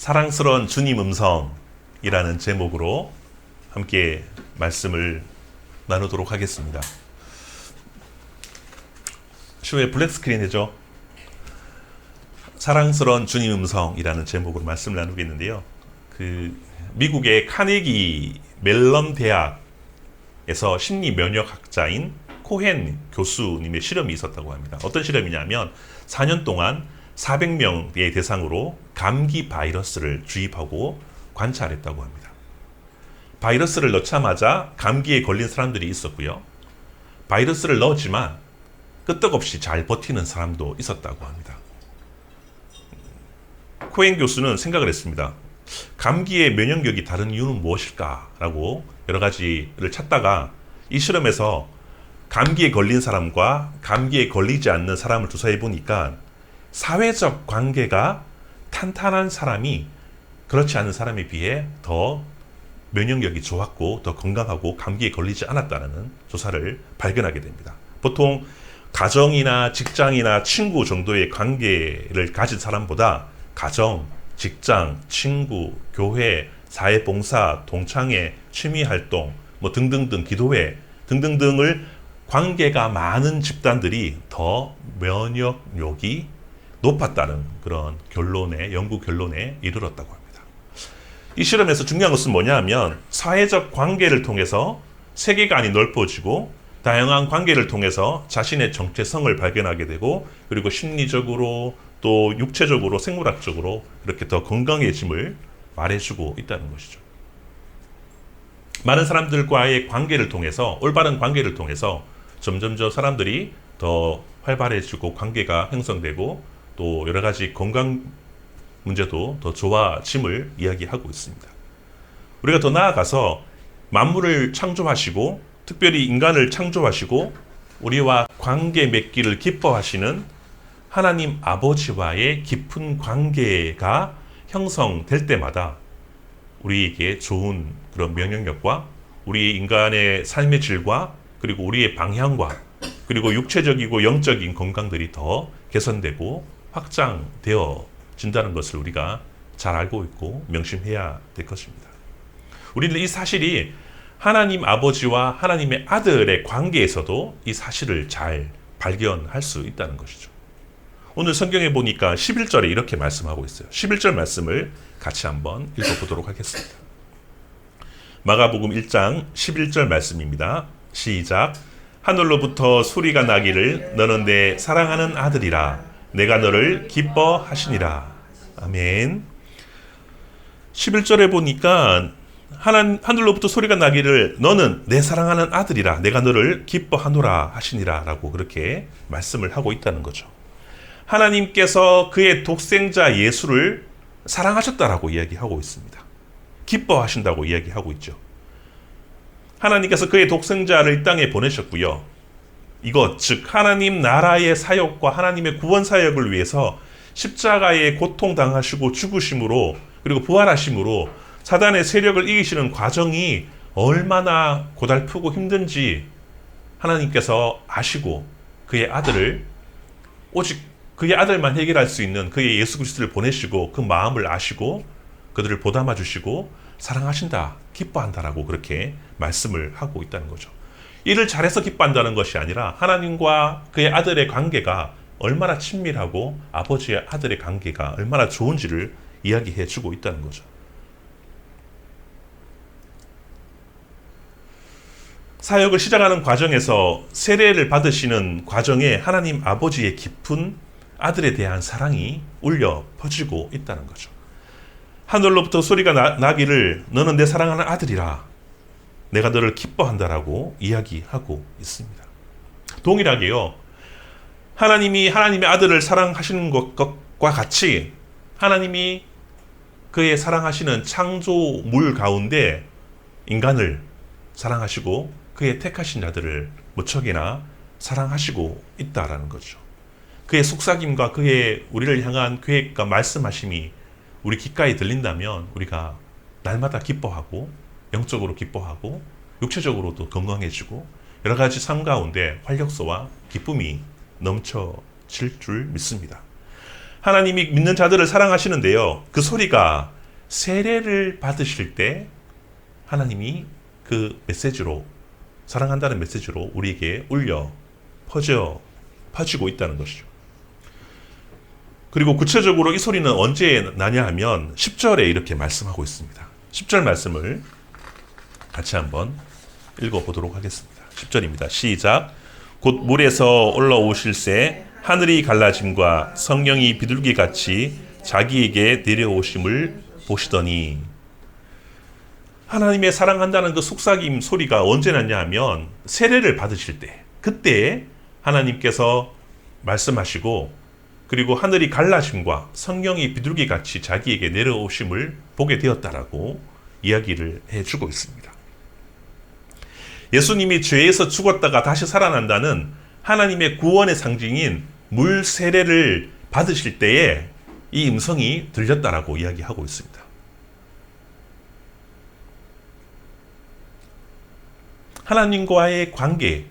사랑스러운 주님 음성이라는 제목으로 함께 말씀을 나누도록 하겠습니다. 추후에 블랙스크린 해줘. 사랑스러운 주님 음성이라는 제목으로 말씀을 나누겠는데요. 미국의 카네기 멜런 대학에서 심리면역학자인 코헨 교수님의 실험이 있었다고 합니다. 어떤 실험이냐면 4년 동안 400명의 대상으로 감기 바이러스를 주입하고 관찰했다고 합니다. 바이러스를 넣자마자 감기에 걸린 사람들이 있었고요. 바이러스를 넣었지만 끄떡없이 잘 버티는 사람도 있었다고 합니다. 코헨 교수는 생각을 했습니다. 감기의 면역력이 다른 이유는 무엇일까라고 여러 가지를 찾다가 이 실험에서 감기에 걸린 사람과 감기에 걸리지 않는 사람을 조사해 보니까 사회적 관계가 탄탄한 사람이 그렇지 않은 사람에 비해 더 면역력이 좋았고 더 건강하고 감기에 걸리지 않았다는 조사를 발견하게 됩니다. 보통 가정이나 직장이나 친구 정도의 관계를 가진 사람보다 가정, 직장, 친구, 교회, 사회봉사, 동창회, 취미활동, 등등등 기도회 등등등을 관계가 많은 집단들이 더 면역력이 높았다는 그런 연구 결론에 이르렀다고 합니다. 이 실험에서 중요한 것은 뭐냐 하면 사회적 관계를 통해서 세계관이 넓어지고 다양한 관계를 통해서 자신의 정체성을 발견하게 되고 그리고 심리적으로 또 육체적으로 생물학적으로 이렇게 더 건강해짐을 말해주고 있다는 것이죠. 많은 사람들과의 관계를 통해서 올바른 관계를 통해서 점점 저 사람들이 더 활발해지고 관계가 형성되고 또 여러 가지 건강 문제도 더 좋아짐을 이야기하고 있습니다. 우리가 더 나아가서 만물을 창조하시고 특별히 인간을 창조하시고 우리와 관계 맺기를 기뻐하시는 하나님 아버지와의 깊은 관계가 형성될 때마다 우리에게 좋은 그런 면역력과 우리 인간의 삶의 질과 그리고 우리의 방향과 그리고 육체적이고 영적인 건강들이 더 개선되고 확장되어진다는 것을 우리가 잘 알고 있고 명심해야 될 것입니다. 우리는 이 사실이 하나님 아버지와 하나님의 아들의 관계에서도 이 사실을 잘 발견할 수 있다는 것이죠. 오늘 성경에 보니까 11절에 이렇게 말씀하고 있어요. 11절 말씀을 같이 한번 읽어보도록 하겠습니다. 마가복음 1장 11절 말씀입니다. 시작. 하늘로부터 소리가 나기를 너는 내 사랑하는 아들이라 내가 너를 기뻐하시니라. 아멘. 11절에 보니까 하늘로부터 소리가 나기를 너는 내 사랑하는 아들이라 내가 너를 기뻐하노라 하시니라 라고 그렇게 말씀을 하고 있다는 거죠. 하나님께서 그의 독생자 예수를 사랑하셨다라고 이야기하고 있습니다. 기뻐하신다고 이야기하고 있죠. 하나님께서 그의 독생자를 이 땅에 보내셨고요. 이것 즉 하나님 나라의 사역과 하나님의 구원 사역을 위해서 십자가에 고통당하시고 죽으심으로 그리고 부활하심으로 사단의 세력을 이기시는 과정이 얼마나 고달프고 힘든지 하나님께서 아시고 그의 아들을 오직 그의 아들만 해결할 수 있는 그의 예수 그리스도를 보내시고 그 마음을 아시고 그들을 보담아 주시고 사랑하신다, 기뻐한다라고 그렇게 말씀을 하고 있다는 거죠. 일을 잘해서 기뻐한다는 것이 아니라 하나님과 그의 아들의 관계가 얼마나 친밀하고 아버지의 아들의 관계가 얼마나 좋은지를 이야기해 주고 있다는 거죠. 사역을 시작하는 과정에서 세례를 받으시는 과정에 하나님 아버지의 깊은 아들에 대한 사랑이 울려 퍼지고 있다는 거죠. 하늘로부터 소리가 나기를 너는 내 사랑하는 아들이라 내가 너를 기뻐한다라고 이야기하고 있습니다. 동일하게요. 하나님이 하나님의 아들을 사랑하시는 것과 같이 하나님이 그의 사랑하시는 창조물 가운데 인간을 사랑하시고 그의 택하신 자들을 무척이나 사랑하시고 있다라는 거죠. 그의 속삭임과 그의 우리를 향한 계획과 말씀하심이 우리 귓가에 들린다면 우리가 날마다 기뻐하고 영적으로 기뻐하고 육체적으로도 건강해지고 여러 가지 삶 가운데 활력소와 기쁨이 넘쳐질 줄 믿습니다. 하나님이 믿는 자들을 사랑하시는데요. 그 소리가 세례를 받으실 때 하나님이 그 메시지로, 사랑한다는 메시지로 우리에게 울려 퍼지고 있다는 것이죠. 그리고 구체적으로 이 소리는 언제 나냐 하면 10절에 이렇게 말씀하고 있습니다. 10절 말씀을 같이 한번 읽어보도록 하겠습니다. 10절입니다. 시작. 곧 물에서 올라오실새 하늘이 갈라짐과 성령이 비둘기같이 자기에게 내려오심을 보시더니, 하나님의 사랑한다는 그 속삭임 소리가 언제 났냐 하면 세례를 받으실 때, 그때 하나님께서 말씀하시고, 그리고 하늘이 갈라짐과 성령이 비둘기같이 자기에게 내려오심을 보게 되었다라고 이야기를 해주고 있습니다. 예수님이 죄에서 죽었다가 다시 살아난다는 하나님의 구원의 상징인 물 세례를 받으실 때에 이 음성이 들렸다라고 이야기하고 있습니다. 하나님과의 관계가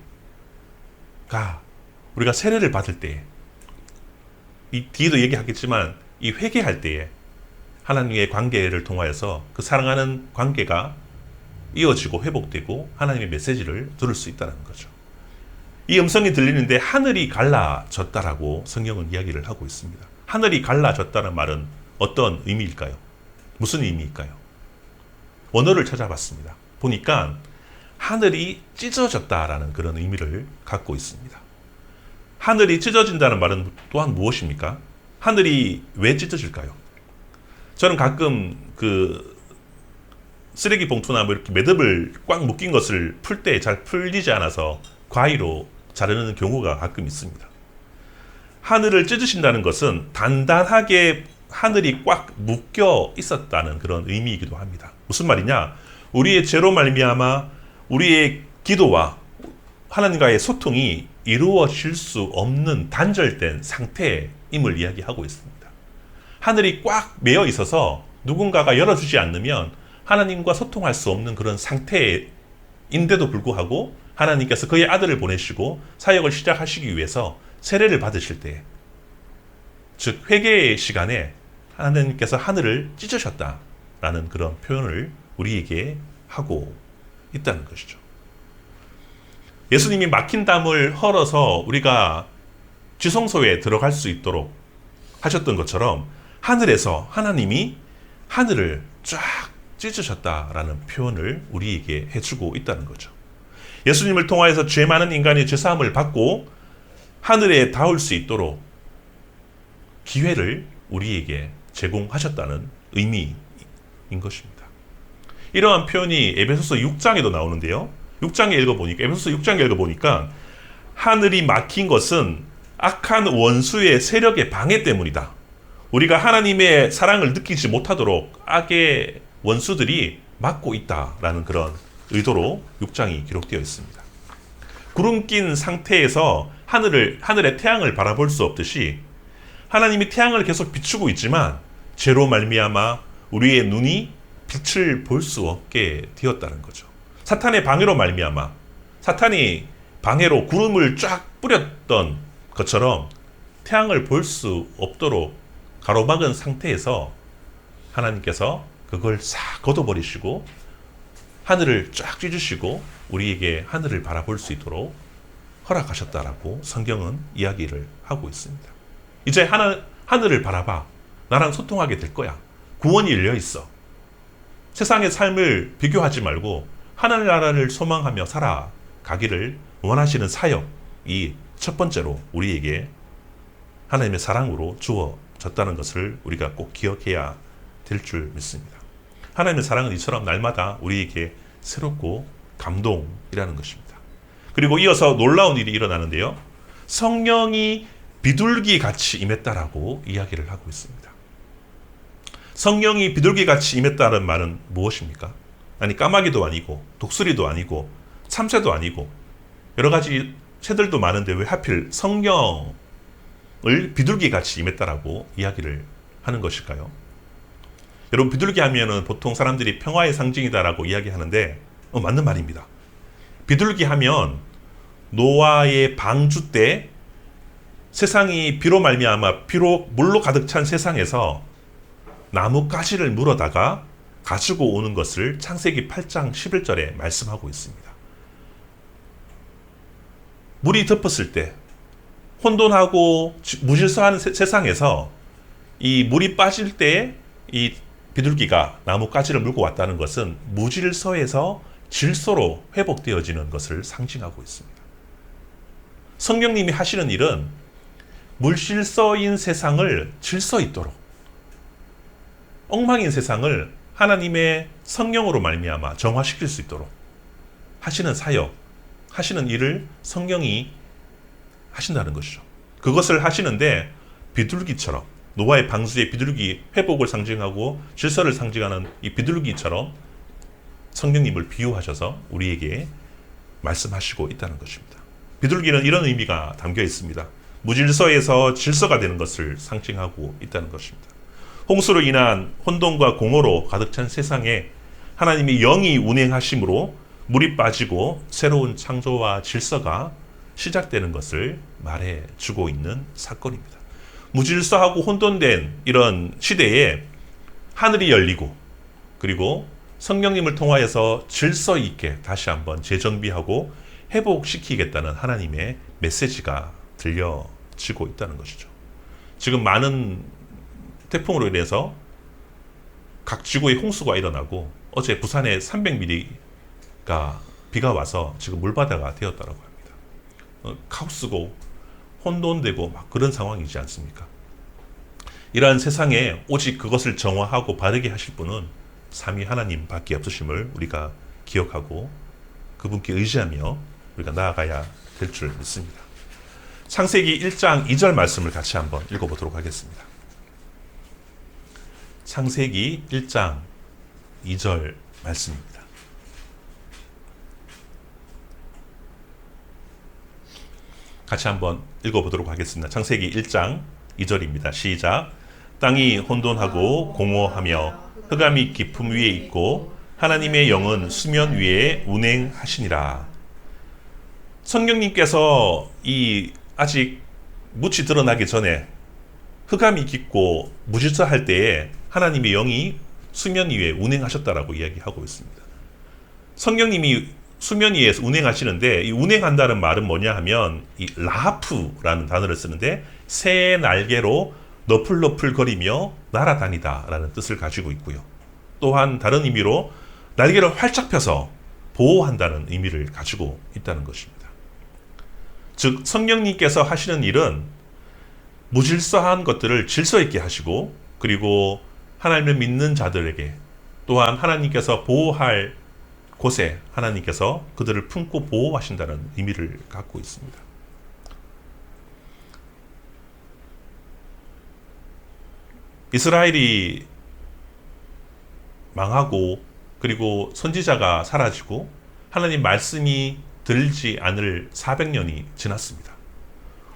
우리가 세례를 받을 때, 이 뒤에도 얘기하겠지만 이 회개할 때에 하나님의 관계를 통하여서 그 사랑하는 관계가 이어지고 회복되고 하나님의 메시지를 들을 수 있다는 거죠. 이 음성이 들리는데 하늘이 갈라졌다라고 성경은 이야기를 하고 있습니다. 하늘이 갈라졌다는 말은 어떤 의미일까요? 무슨 의미일까요? 원어를 찾아봤습니다. 보니까 하늘이 찢어졌다라는 그런 의미를 갖고 있습니다. 하늘이 찢어진다는 말은 또한 무엇입니까? 하늘이 왜 찢어질까요? 저는 가끔 그 쓰레기 봉투나 뭐 이렇게 매듭을 꽉 묶인 것을 풀 때 잘 풀리지 않아서 과위로 자르는 경우가 가끔 있습니다. 하늘을 찢으신다는 것은 단단하게 하늘이 꽉 묶여 있었다는 그런 의미이기도 합니다. 무슨 말이냐? 우리의 죄로 말미암아 우리의 기도와 하나님과의 소통이 이루어질 수 없는 단절된 상태임을 이야기하고 있습니다. 하늘이 꽉 메어 있어서 누군가가 열어주지 않으면 하나님과 소통할 수 없는 그런 상태인데도 불구하고 하나님께서 그의 아들을 보내시고 사역을 시작하시기 위해서 세례를 받으실 때, 즉 회개의 시간에 하나님께서 하늘을 찢으셨다라는 그런 표현을 우리에게 하고 있다는 것이죠. 예수님이 막힌 담을 헐어서 우리가 지성소에 들어갈 수 있도록 하셨던 것처럼 하늘에서 하나님이 하늘을 쫙 찢으셨다라는 표현을 우리에게 해주고 있다는 거죠. 예수님을 통하여서 죄 많은 인간이 죄사함을 받고 하늘에 닿을 수 있도록 기회를 우리에게 제공하셨다는 의미인 것입니다. 이러한 표현이 에베소서 6장에도 나오는데요. 6장에 읽어보니까, 에베소서 6장에 읽어보니까 하늘이 막힌 것은 악한 원수의 세력의 방해 때문이다. 우리가 하나님의 사랑을 느끼지 못하도록 악의 원수들이 막고 있다라는 그런 의도로 6장이 기록되어 있습니다. 구름 낀 상태에서 하늘의 태양을 바라볼 수 없듯이 하나님이 태양을 계속 비추고 있지만 죄로 말미암아 우리의 눈이 빛을 볼 수 없게 되었다는 거죠. 사탄의 방해로 말미암아, 사탄이 방해로 구름을 쫙 뿌렸던 것처럼 태양을 볼 수 없도록 가로막은 상태에서 하나님께서 그걸 싹 걷어버리시고 하늘을 쫙 찢으시고 우리에게 하늘을 바라볼 수 있도록 허락하셨다라고 성경은 이야기를 하고 있습니다. 이제 하늘을 바라봐. 나랑 소통하게 될 거야. 구원이 열려 있어. 세상의 삶을 비교하지 말고 하늘나라를 소망하며 살아가기를 원하시는 사역이 첫 번째로 우리에게 하나님의 사랑으로 주어졌다는 것을 우리가 꼭 기억해야 될 줄 믿습니다. 하나님의 사랑은 이처럼 날마다 우리에게 새롭고 감동이라는 것입니다. 그리고 이어서 놀라운 일이 일어나는데요. 성령이 비둘기같이 임했다라고 이야기를 하고 있습니다. 성령이 비둘기같이 임했다는 말은 무엇입니까? 아니, 까마귀도 아니고 독수리도 아니고 참새도 아니고 여러 가지 새들도 많은데 왜 하필 성령을 비둘기같이 임했다라고 이야기를 하는 것일까요? 여러분, 비둘기 하면은 보통 사람들이 평화의 상징이다라고 이야기하는데 맞는 말입니다. 비둘기 하면 노아의 방주 때 세상이 비로 말미암아 비로 물로 가득 찬 세상에서 나뭇가지를 물어다가 가지고 오는 것을 창세기 8장 11절에 말씀하고 있습니다. 물이 덮었을 때 혼돈하고 무질서한 세상에서 이 물이 빠질 때 이 비둘기가 나뭇가지를 물고 왔다는 것은 무질서에서 질서로 회복되어지는 것을 상징하고 있습니다. 성령님이 하시는 일은 물질서인 세상을 질서 있도록, 엉망인 세상을 하나님의 성령으로 말미암아 정화시킬 수 있도록 하시는 사역, 하시는 일을 성령이 하신다는 것이죠. 그것을 하시는데 비둘기처럼, 노아의 방주의 비둘기 회복을 상징하고 질서를 상징하는 이 비둘기처럼 성령님을 비유하셔서 우리에게 말씀하시고 있다는 것입니다. 비둘기는 이런 의미가 담겨 있습니다. 무질서에서 질서가 되는 것을 상징하고 있다는 것입니다. 홍수로 인한 혼돈과 공허로 가득 찬 세상에 하나님이 영이 운행하심으로 물이 빠지고 새로운 창조와 질서가 시작되는 것을 말해주고 있는 사건입니다. 무질서하고 혼돈된 이런 시대에 하늘이 열리고 그리고 성령님을 통하여서 질서 있게 다시 한번 재정비하고 회복시키겠다는 하나님의 메시지가 들려지고 있다는 것이죠. 지금 많은 태풍으로 인해서 각 지구에 홍수가 일어나고 어제 부산에 300mm가 비가 와서 지금 물바다가 되었다고 합니다. 카오스고 혼돈되고 막 그런 상황이지 않습니까? 이러한 세상에 오직 그것을 정화하고 바르게 하실 분은 삼위 하나님 밖에 없으심을 우리가 기억하고 그분께 의지하며 우리가 나아가야 될 줄 믿습니다. 창세기 1장 2절 말씀을 같이 한번 읽어보도록 하겠습니다. 창세기 1장 2절 말씀입니다. 같이 한번 읽어보도록 하겠습니다. 창세기 1장 2절입니다. 시작. 땅이 혼돈하고 공허하며 흑암이 깊음 위에 있고 하나님의 영은 수면 위에 운행하시니라. 성령님께서 이 아직 묻이 드러나기 전에 흑암이 깊고 무질서할 때에 하나님의 영이 수면 위에 운행하셨다라고 이야기하고 있습니다. 성령님이 수면 위에서 운행하시는데 이 운행한다는 말은 뭐냐 하면 이 라하프라는 단어를 쓰는데 새의 날개로 너풀너풀거리며 날아다니다 라는 뜻을 가지고 있고요. 또한 다른 의미로 날개를 활짝 펴서 보호한다는 의미를 가지고 있다는 것입니다. 즉 성령님께서 하시는 일은 무질서한 것들을 질서 있게 하시고 그리고 하나님을 믿는 자들에게 또한 하나님께서 보호할 곳에 하나님께서 그들을 품고 보호하신다는 의미를 갖고 있습니다. 이스라엘이 망하고 그리고 선지자가 사라지고 하나님 말씀이 들리지 않을 400년이 지났습니다.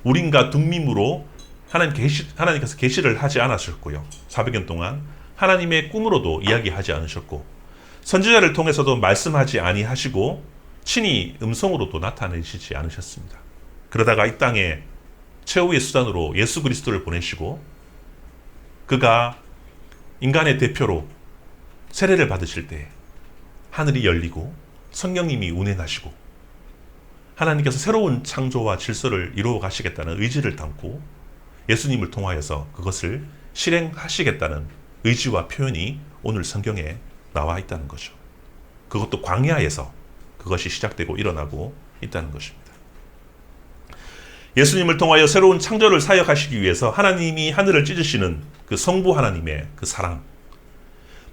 우린과 둥밈으로 하나님께서 계시를 하지 않으셨고요. 400년 동안 하나님의 꿈으로도 이야기하지 않으셨고 선지자를 통해서도 말씀하지 아니하시고 친히 음성으로도 나타내시지 않으셨습니다. 그러다가 이 땅에 최후의 수단으로 예수 그리스도를 보내시고 그가 인간의 대표로 세례를 받으실 때 하늘이 열리고 성령님이 운행하시고 하나님께서 새로운 창조와 질서를 이루어 가시겠다는 의지를 담고 예수님을 통하여서 그것을 실행하시겠다는 의지와 표현이 오늘 성경에 나와 있다는 거죠. 그것도 광야에서 그것이 시작되고 일어나고 있다는 것입니다. 예수님을 통하여 새로운 창조를 사역하시기 위해서 하나님이 하늘을 찢으시는 그 성부 하나님의 그 사랑,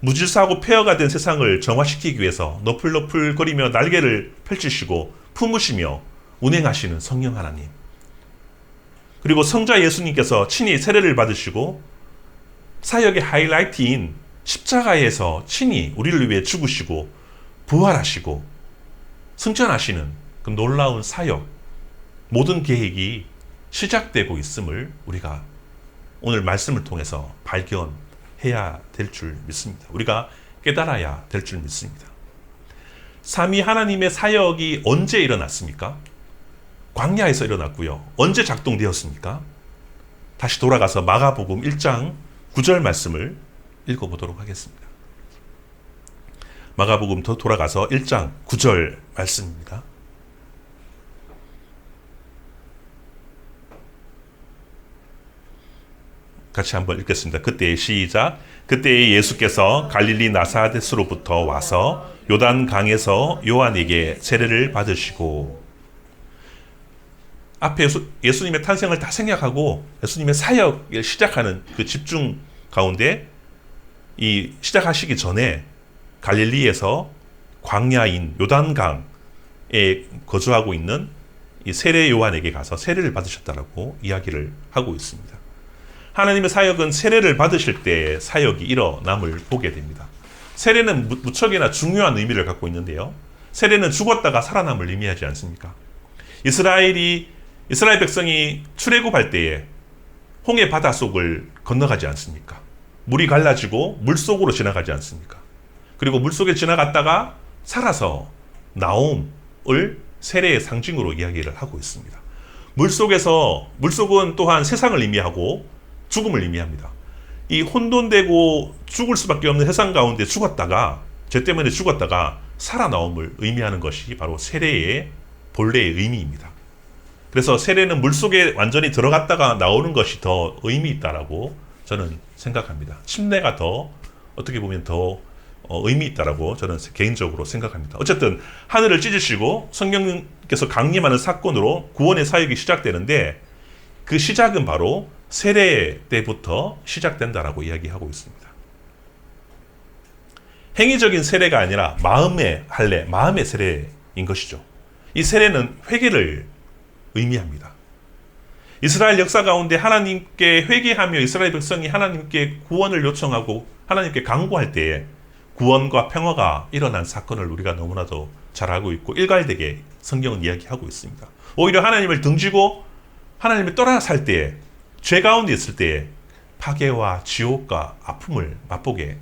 무질서하고 폐허가 된 세상을 정화시키기 위해서 너풀너풀거리며 날개를 펼치시고 품으시며 운행하시는 성령 하나님, 그리고 성자 예수님께서 친히 세례를 받으시고 사역의 하이라이트인 십자가에서 친히 우리를 위해 죽으시고 부활하시고 승천하시는 그 놀라운 사역, 모든 계획이 시작되고 있음을 우리가 오늘 말씀을 통해서 발견해야 될 줄 믿습니다. 우리가 깨달아야 될 줄 믿습니다. 삼위 하나님의 사역이 언제 일어났습니까? 광야에서 일어났고요. 언제 작동되었습니까? 다시 돌아가서 마가복음 1장 9절 말씀을 읽어보도록 하겠습니다. 마가복음 더 돌아가서 1장 9절 말씀입니다. 같이 한번 읽겠습니다. 그때 시작. 그때 예수께서 갈릴리 나사렛으로부터 와서 요단 강에서 요한에게 세례를 받으시고, 앞에 예수님의 탄생을 다 생략하고 예수님의 사역을 시작하는 그 집중 가운데 이 시작하시기 전에 갈릴리에서 광야인 요단강에 거주하고 있는 이 세례 요한에게 가서 세례를 받으셨다라고 이야기를 하고 있습니다. 하나님의 사역은 세례를 받으실 때 사역이 일어남을 보게 됩니다. 세례는 무척이나 중요한 의미를 갖고 있는데요. 세례는 죽었다가 살아남을 의미하지 않습니까? 이스라엘 백성이 출애굽할 때에 홍해 바다 속을 건너가지 않습니까? 물이 갈라지고 물 속으로 지나가지 않습니까? 그리고 물 속에 지나갔다가 살아서 나옴을 세례의 상징으로 이야기를 하고 있습니다. 물속은 또한 세상을 의미하고 죽음을 의미합니다. 이 혼돈되고 죽을 수밖에 없는 세상 가운데 죄 때문에 죽었다가 살아나옴을 의미하는 것이 바로 세례의 본래의 의미입니다. 그래서 세례는 물속에 완전히 들어갔다가 나오는 것이 더 의미 있다라고 저는 생각합니다. 침례가 더 어떻게 보면 더 의미 있다라고 저는 개인적으로 생각합니다. 어쨌든 하늘을 찢으시고 성령님께서 강림하는 사건으로 구원의 사역이 시작되는데, 그 시작은 바로 세례 때부터 시작된다라고 이야기하고 있습니다. 행위적인 세례가 아니라 마음의 세례인 것이죠. 이 세례는 회개를 의미합니다. 이스라엘 역사 가운데 하나님께 회개하며 이스라엘 백성이 하나님께 구원을 요청하고 하나님께 간구할 때에 구원과 평화가 일어난 사건을 우리가 너무나도 잘 알고 있고 일괄되게 성경은 이야기하고 있습니다. 오히려 하나님을 등지고 하나님을 떠나 살 때에, 죄 가운데 있을 때에 파괴와 지옥과 아픔을 맛보게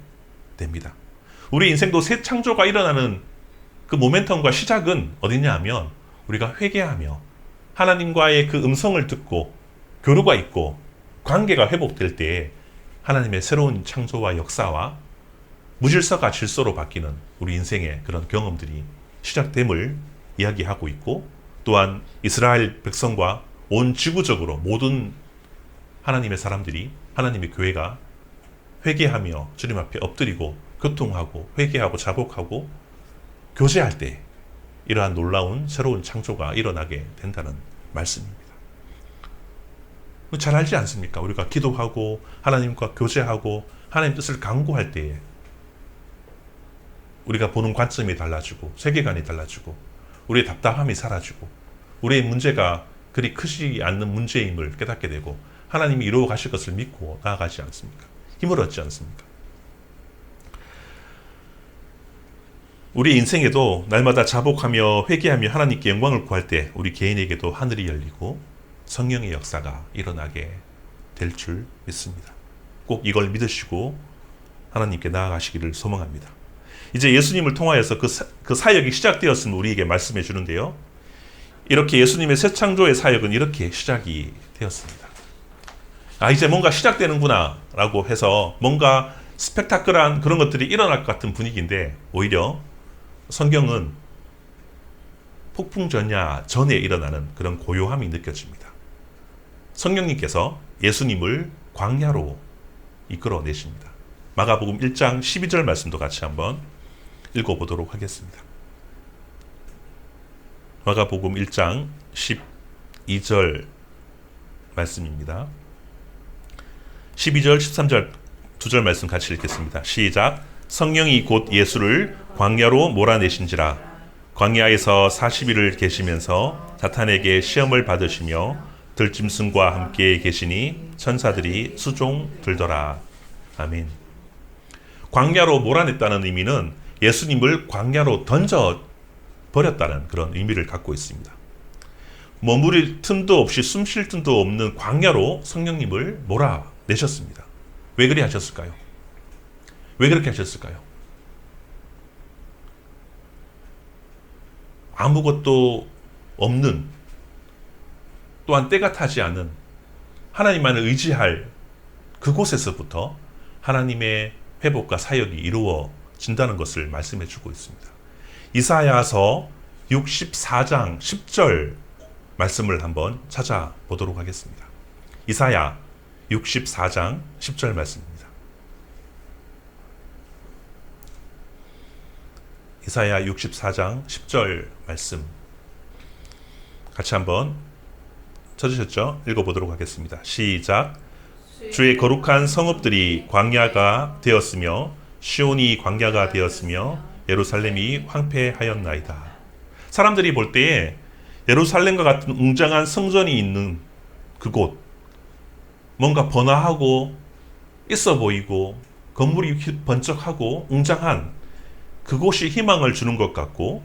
됩니다. 우리 인생도 새 창조가 일어나는 그 모멘텀과 시작은 어디냐 하면 우리가 회개하며 하나님과의 그 음성을 듣고 교류가 있고 관계가 회복될 때에 하나님의 새로운 창조와 역사와 무질서가 질서로 바뀌는 우리 인생의 그런 경험들이 시작됨을 이야기하고 있고, 또한 이스라엘 백성과 온 지구적으로 모든 하나님의 사람들이, 하나님의 교회가 회개하며 주님 앞에 엎드리고 교통하고 회개하고 자복하고 교제할 때 이러한 놀라운 새로운 창조가 일어나게 된다는 말씀입니다. 잘 알지 않습니까? 우리가 기도하고 하나님과 교제하고 하나님 뜻을 간구할 때에 우리가 보는 관점이 달라지고 세계관이 달라지고 우리의 답답함이 사라지고 우리의 문제가 그리 크지 않는 문제임을 깨닫게 되고 하나님이 이루어 가실 것을 믿고 나아가지 않습니까? 힘을 얻지 않습니까? 우리 인생에도 날마다 자복하며 회개하며 하나님께 영광을 구할 때 우리 개인에게도 하늘이 열리고 성령의 역사가 일어나게 될 줄 믿습니다. 꼭 이걸 믿으시고 하나님께 나아가시기를 소망합니다. 이제 예수님을 통하여서 그 사역이 시작되었음을 우리에게 말씀해 주는데요. 이렇게 예수님의 새 창조의 사역은 이렇게 시작이 되었습니다. 이제 뭔가 시작되는구나 라고 해서 뭔가 스펙타클한 그런 것들이 일어날 것 같은 분위기인데, 오히려 성경은 폭풍전야 전에 일어나는 그런 고요함이 느껴집니다. 성령님께서 예수님을 광야로 이끌어내십니다. 마가복음 1장 12절 말씀도 같이 한번 읽어보도록 하겠습니다. 마가복음 1장 12절 말씀입니다. 12절, 13절 두 절 말씀 같이 읽겠습니다. 시작. 성령이 곧 예수를 광야로 몰아내신지라. 광야에서 40일을 계시면서 사탄에게 시험을 받으시며 들짐승과 함께 계시니 천사들이 수종 들더라. 아멘. 광야로 몰아냈다는 의미는 예수님을 광야로 던져 버렸다는 그런 의미를 갖고 있습니다. 머무릴 틈도 없이 숨 쉴 틈도 없는 광야로 성령님을 몰아내셨습니다. 왜 그리 하셨을까요? 왜 그렇게 하셨을까요? 아무것도 없는 또한 때가 타지 않은 하나님만을 의지할 그곳에서부터 하나님의 회복과 사역이 이루어진다는 것을 말씀해 주고 있습니다. 이사야서 64장 10절 말씀을 한번 찾아보도록 하겠습니다. 이사야 64장 10절 말씀입니다. 이사야 64장 10절 말씀 같이 한번 찾으셨죠? 읽어보도록 하겠습니다. 시작. 주의 거룩한 성읍들이 광야가 되었으며 시온이 광야가 되었으며 예루살렘이 황폐하였나이다. 사람들이 볼 때에 예루살렘과 같은 웅장한 성전이 있는 그곳, 뭔가 번화하고 있어 보이고 건물이 번쩍하고 웅장한 그곳이 희망을 주는 것 같고,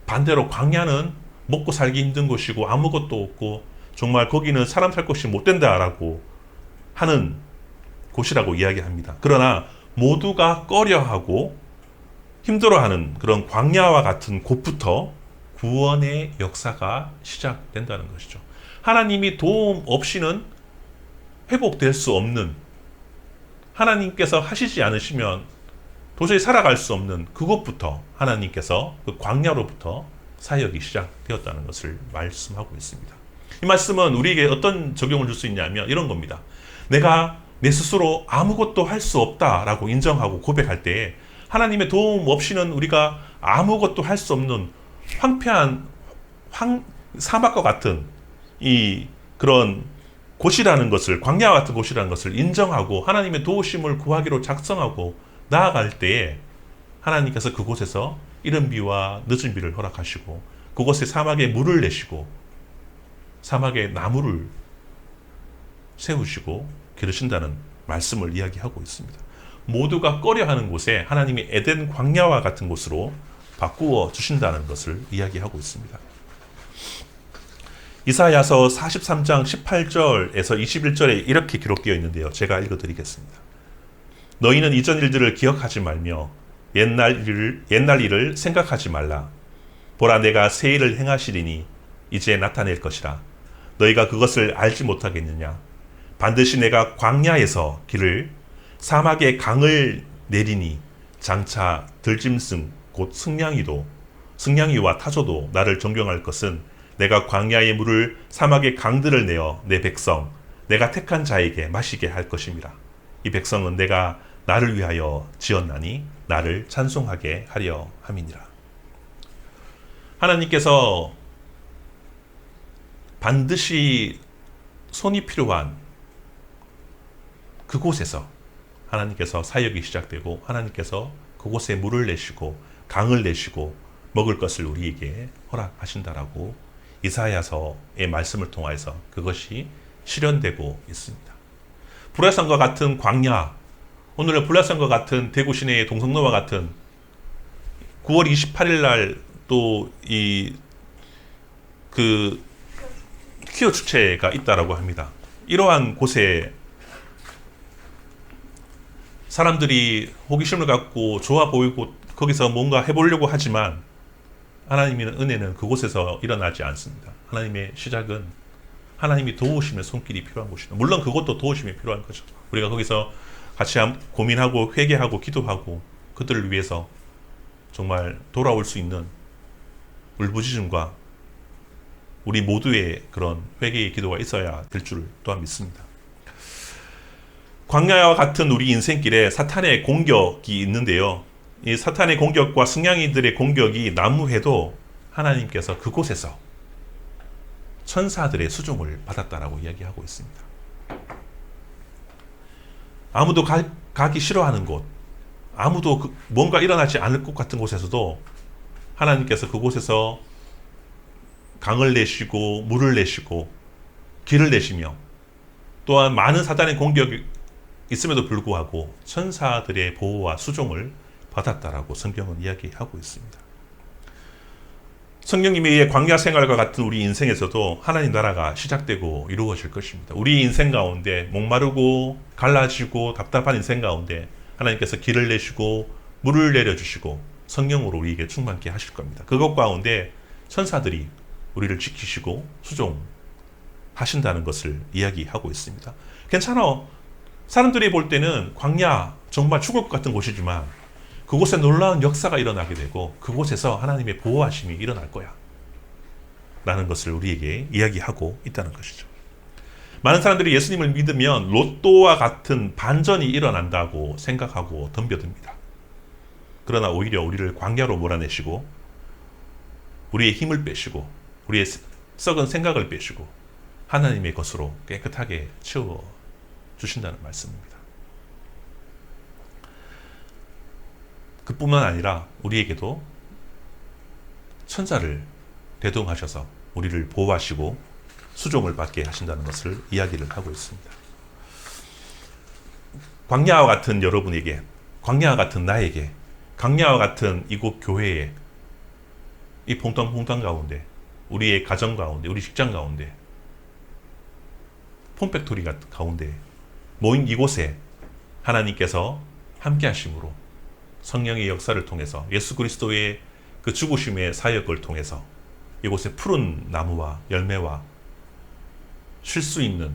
반대로 광야는 먹고 살기 힘든 곳이고 아무것도 없고 정말 거기는 사람 살 곳이 못 된다라고 하는 곳이라고 이야기합니다. 그러나 모두가 꺼려하고 힘들어하는 그런 광야와 같은 곳부터 구원의 역사가 시작된다는 것이죠. 하나님이 도움 없이는 회복될 수 없는, 하나님께서 하시지 않으시면 도저히 살아갈 수 없는 그곳부터 하나님께서 그 광야로부터 사역이 시작되었다는 것을 말씀하고 있습니다. 이 말씀은 우리에게 어떤 적용을 줄 수 있냐면 이런 겁니다. 내가 내 스스로 아무것도 할 수 없다라고 인정하고 고백할 때 하나님의 도움 없이는 우리가 아무것도 할 수 없는 황폐한 사막과 같은 이 그런 곳이라는 것을, 광야와 같은 곳이라는 것을 인정하고 하나님의 도우심을 구하기로 작성하고 나아갈 때에 하나님께서 그곳에서 이른 비와 늦은 비를 허락하시고 그곳에 사막에 물을 내시고 사막에 나무를 세우시고 기르신다는 말씀을 이야기하고 있습니다. 모두가 꺼려하는 곳에 하나님이 에덴 광야와 같은 곳으로 바꾸어 주신다는 것을 이야기하고 있습니다. 이사야서 43장 18절에서 21절에 이렇게 기록되어 있는데요. 제가 읽어드리겠습니다. 너희는 이전 일들을 기억하지 말며 옛날 일을 생각하지 말라. 보라, 내가 새 일을 행하시리니 이제 나타낼 것이라. 너희가 그것을 알지 못하겠느냐? 반드시 내가 광야에서 길을, 사막에 강을 내리니 장차 들짐승 곧 승냥이와 타조도 나를 존경할 것은 내가 광야의 물을 사막의 강들을 내어 내 백성 내가 택한 자에게 마시게 할 것입니다. 이 백성은 내가 나를 위하여 지었나니 나를 찬송하게 하려 함이니라. 하나님께서 반드시 손이 필요한 그곳에서 하나님께서 사역이 시작되고 하나님께서 그곳에 물을 내시고 강을 내시고 먹을 것을 우리에게 허락하신다라고 이사야서의 말씀을 통해서 그것이 실현되고 있습니다. 불화산과 같은 광야, 오늘은 불화산과 같은 대구 시내의 동성로와 같은 9월 28일 날 또 그 퀴어 축제가 있다라고 합니다. 이러한 곳에 사람들이 호기심을 갖고 좋아 보이고 거기서 뭔가 해보려고 하지만 하나님의 은혜는 그곳에서 일어나지 않습니다. 하나님의 시작은 하나님이 도우심의 손길이 필요한 곳이다. 물론 그것도 도우심이 필요한 거죠. 우리가 거기서 같이 고민하고 회개하고 기도하고 그들을 위해서 정말 돌아올 수 있는 울부짖음과 우리 모두의 그런 회개의 기도가 있어야 될 줄 또한 믿습니다. 광야와 같은 우리 인생길에 사탄의 공격이 있는데요. 이 사탄의 공격과 승냥이들의 공격이 난무해도 하나님께서 그곳에서 천사들의 수종을 받았다라고 이야기하고 있습니다. 아무도 가기 싫어하는 곳, 아무도 뭔가 일어나지 않을 것 같은 곳에서도 하나님께서 그곳에서 강을 내시고 물을 내시고 길을 내시며 또한 많은 사탄의 공격이 있음에도 불구하고 천사들의 보호와 수종을 받았다라고 성경은 이야기하고 있습니다. 성령님에 의해 광야 생활과 같은 우리 인생에서도 하나님 나라가 시작되고 이루어질 것입니다. 우리 인생 가운데 목마르고 갈라지고 답답한 인생 가운데 하나님께서 길을 내시고 물을 내려주시고 성령으로 우리에게 충만케 하실 겁니다. 그것 가운데 천사들이 우리를 지키시고 하신다는 것을 이야기하고 있습니다. 괜찮아. 사람들이 볼 때는 광야, 정말 죽을 것 같은 곳이지만 그곳에 놀라운 역사가 일어나게 되고 그곳에서 하나님의 보호하심이 일어날 거야. 라는 것을 우리에게 이야기하고 있다는 것이죠. 많은 사람들이 예수님을 믿으면 로또와 같은 반전이 일어난다고 생각하고 덤벼듭니다. 그러나 오히려 우리를 광야로 몰아내시고 우리의 힘을 빼시고 우리의 썩은 생각을 빼시고 하나님의 것으로 깨끗하게 채워 주신다는 말씀입니다. 그뿐만 아니라 우리에게도 천사를 대동하셔서 우리를 보호하시고 수종을 받게 하신다는 것을 이야기를 하고 있습니다. 광야와 같은 여러분에게, 광야와 같은 나에게, 광야와 같은 이곳 교회에, 이 퐁당퐁당 가운데, 우리의 가정 가운데, 우리 직장 가운데, 폼팩토리 가운데 모인 이곳에 하나님께서 함께 하심으로 성령의 역사를 통해서 예수 그리스도의 그 죽으심의 사역을 통해서 이곳에 푸른 나무와 열매와 쉴 수 있는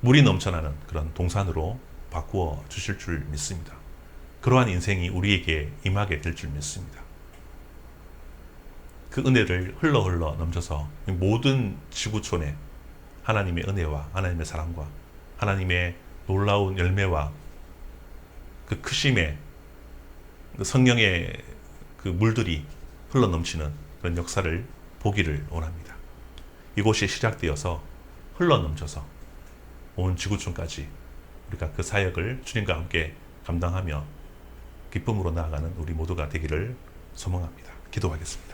물이 넘쳐나는 그런 동산으로 바꾸어 주실 줄 믿습니다. 그러한 인생이 우리에게 임하게 될 줄 믿습니다. 그 은혜를 흘러 넘쳐서 모든 지구촌에 하나님의 은혜와 하나님의 사랑과 하나님의 놀라운 열매와 그 크심의 그 성령의 그 물들이 흘러 넘치는 그런 역사를 보기를 원합니다. 이곳이 시작되어서 흘러 넘쳐서 온 지구촌까지 우리가 그 사역을 주님과 함께 감당하며 기쁨으로 나아가는 우리 모두가 되기를 소망합니다. 기도하겠습니다.